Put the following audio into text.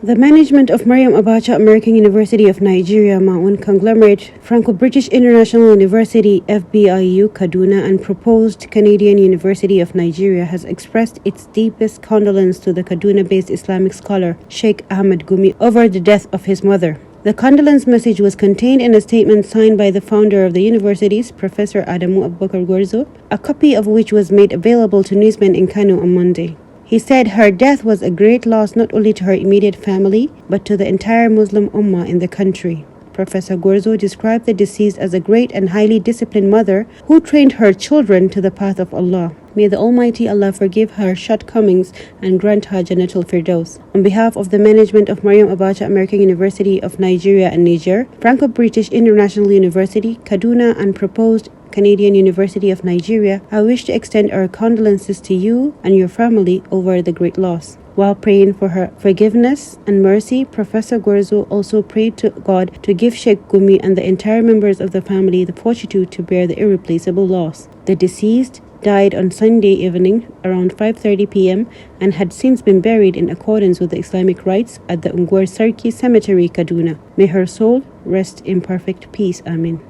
The management of Maryam Abacha American University of Nigeria MAAUN conglomerate, Franco-British International University FBIU Kaduna and proposed Canadian University of Nigeria has expressed its deepest condolence to the Kaduna-based Islamic scholar Sheikh Ahmed Gumi over the death of his mother. The condolence message was contained in a statement signed by the founder of the universities, Professor Adamu Abubakar Gwarzo, a copy of which was made available to newsmen in Kano on Monday. He said her death was a great loss not only to her immediate family, but to the entire Muslim Ummah in the country. Professor Gwarzo described the deceased as a great and highly disciplined mother who trained her children to the path of Allah. May the Almighty Allah forgive her shortcomings and grant her Jannatul Firdaus. On behalf of the management of Maryam Abacha American University of Nigeria and Niger, Franco-British International University, Kaduna and proposed Canadian University of Nigeria, I wish to extend our condolences to you and your family over the great loss. While praying for her forgiveness and mercy, Professor Gwarzo also prayed to God to give Sheikh Gumi and the entire members of the family the fortitude to bear the irreplaceable loss. The deceased died on Sunday evening around 5:30 p.m. and had since been buried in accordance with the Islamic rites at the Ungwar Sarki Cemetery, Kaduna. May her soul rest in perfect peace. Amen.